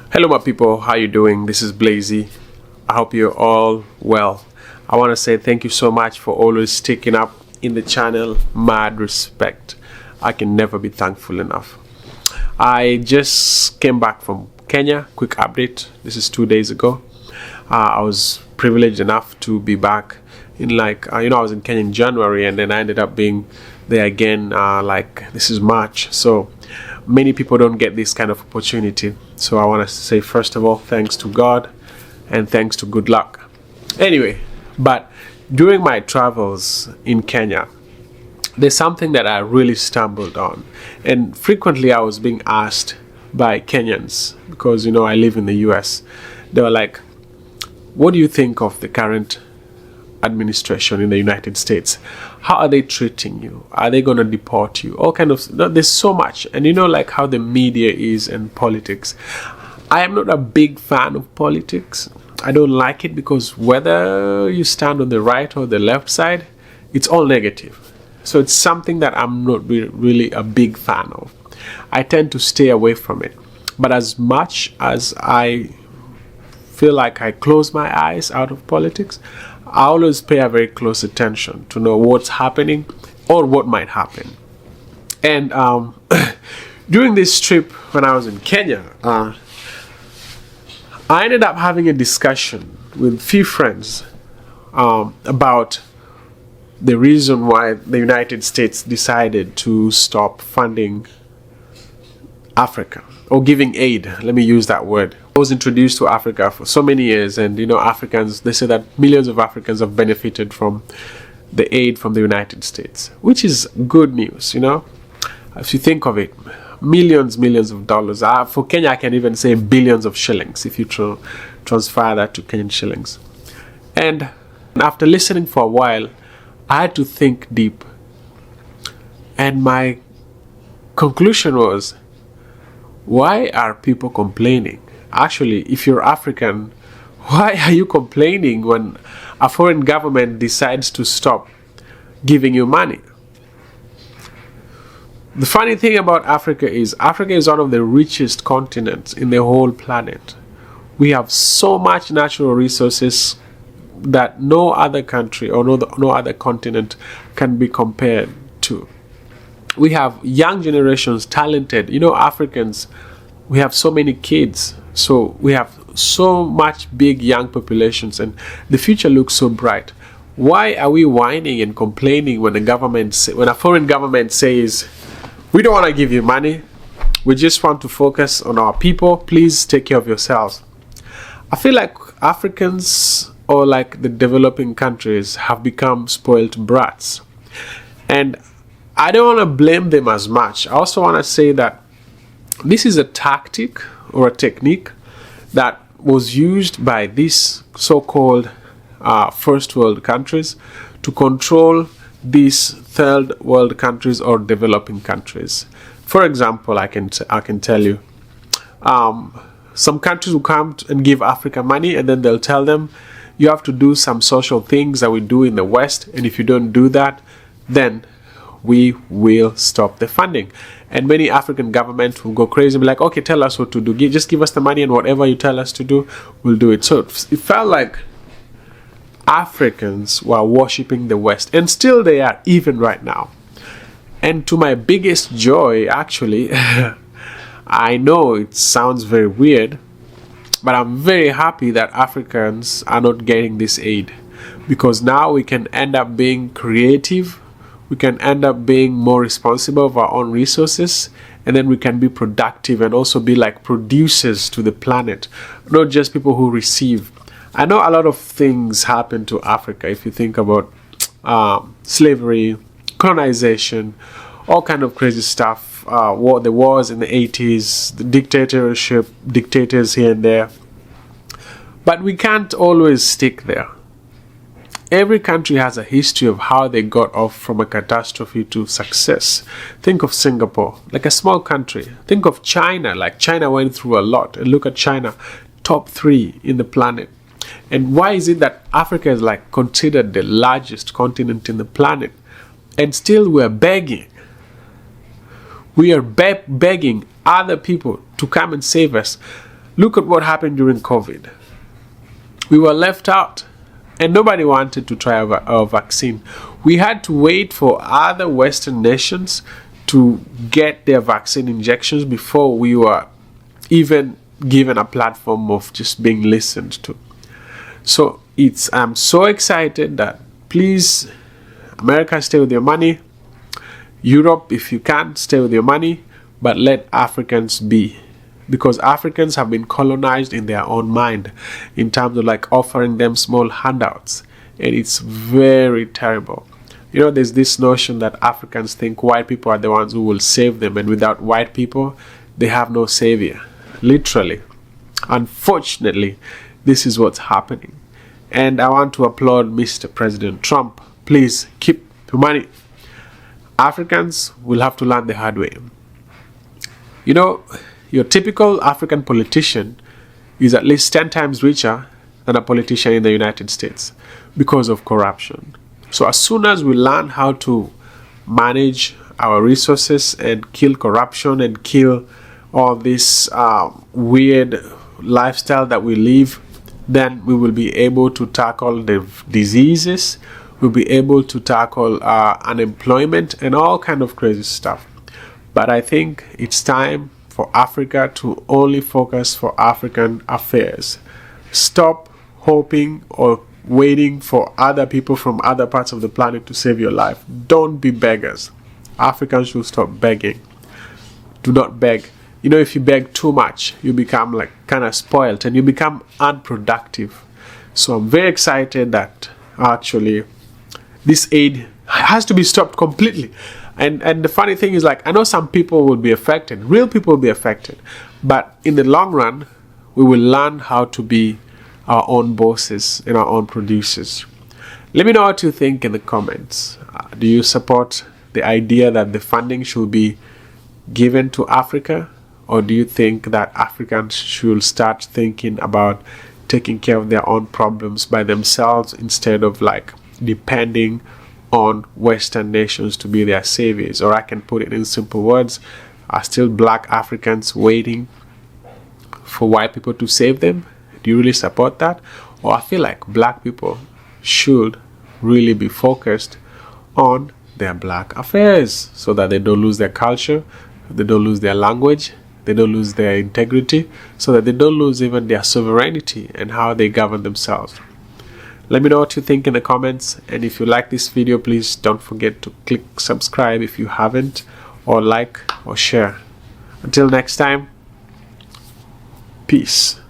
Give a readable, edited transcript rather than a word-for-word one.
Hello my people, how you doing? This is Blazy. I hope you're all well. I want to say thank you so much for always sticking up in the channel. Mad respect. I can never be thankful enough. I just came back from Kenya. Quick update. This is 2 days ago. I was privileged enough to be back in I was in Kenya in January, and then I ended up being there again this is March. So many people don't get this kind of opportunity. So I want to say, first of all, thanks to God and thanks to good luck. Anyway, but during my travels in Kenya, there's something that I really stumbled on. And frequently I was being asked by Kenyans, because, I live in the US. They were like, what do you think of the current administration in the United States? How are they treating you? Are they going to deport you? All kind of, there's so much. And like how the media is and politics. I am not a big fan of politics. I don't like it because whether you stand on the right or the left side, it's all negative. So it's something that I'm not really a big fan of. I tend to stay away from it. But as much as I feel like I close my eyes out of politics, I always pay a very close attention to know what's happening or what might happen. And during this trip when I was in Kenya, I ended up having a discussion with few friends about the reason why the United States decided to stop funding Africa, or giving aid. Let me use that word. I was introduced to Africa for so many years, and Africans, they say that millions of Africans have benefited from the aid from the United States, which is good news. If you think of it, millions of dollars. For Kenya, I can even say billions of shillings if you transfer that to Kenyan shillings. And after listening for a while, I had to think deep, and my conclusion was, why are people complaining? Actually, if you're African, why are you complaining when a foreign government decides to stop giving you money? The funny thing about Africa is one of the richest continents in the whole planet. We have so much natural resources that no other country or no other continent can be compared to. We have young generations, talented. Africans, we have so many kids. So we have so much big young populations, and the future looks so bright. Why are we whining and complaining when when a foreign government says, we don't want to give you money, we just want to focus on our people, please take care of yourselves? I feel like Africans, or like the developing countries, have become spoiled brats. And I don't want to blame them as much. I also want to say that this is a tactic or a technique that was used by these so-called first world countries to control these third world countries or developing countries. For example, I can tell you, some countries will come and give Africa money, and then they'll tell them, you have to do some social things that we do in the West, and if you don't do that, then we will stop the funding. And many African governments will go crazy and be like, okay, tell us what to do. Just give us the money, and whatever you tell us to do, we'll do it. So it felt like Africans were worshipping the West, and still they are, even right now. And to my biggest joy, actually, I know it sounds very weird, but I'm very happy that Africans are not getting this aid, because now we can end up being creative. We can end up being more responsible of our own resources, and then we can be productive and also be like producers to the planet, not just people who receive. I know a lot of things happen to Africa. If you think about slavery, colonization, all kind of crazy stuff, the wars in the 80s, the dictators here and there. But we can't always stick there. Every country has a history of how they got off from a catastrophe to success. Think of Singapore, like a small country. Think of China, like China went through a lot. And look at China, top 3 in the planet. And why is it that Africa is like considered the largest continent in the planet? And still we're begging. We are begging other people to come and save us. Look at what happened during COVID. We were left out and nobody wanted to try our vaccine. We had to wait for other Western nations to get their vaccine injections before we were even given a platform of just being listened to. So I'm so excited that please, America, stay with your money. Europe, if you can, stay with your money, but let Africans be. Because Africans have been colonized in their own mind in terms of like offering them small handouts. And it's very terrible. You know, there's this notion that Africans think white people are the ones who will save them. And without white people, they have no savior. Literally. Unfortunately, this is what's happening. And I want to applaud Mr. President Trump. Please keep your money. Africans will have to learn the hard way. You know, your typical African politician is at least 10 times richer than a politician in the United States because of corruption. So as soon as we learn how to manage our resources and kill corruption and kill all this weird lifestyle that we live, then we will be able to tackle the diseases, we'll be able to tackle unemployment and all kind of crazy stuff. But I think it's time for Africa to only focus for African affairs. Stop hoping or waiting for other people from other parts of the planet to save your life. Don't be beggars. Africans should stop begging. Do not beg. You know, if you beg too much, you become like kind of spoiled and you become unproductive. So I'm very excited that actually this aid has to be stopped completely. And the funny thing is, like, I know some people will be affected, real people will be affected, but in the long run, we will learn how to be our own bosses and our own producers. Let me know what you think in the comments. Do you support the idea that the funding should be given to Africa, or do you think that Africans should start thinking about taking care of their own problems by themselves instead of like depending on Western nations to be their saviors? Or I can put it in simple words, are still black Africans waiting for white people to save them? Do you really support that? Or I feel like black people should really be focused on their black affairs so that they don't lose their culture, they don't lose their language, they don't lose their integrity, so that they don't lose even their sovereignty and how they govern themselves. Let me know what you think in the comments, and if you like this video, please don't forget to click subscribe if you haven't, or like or share. Until next time, peace.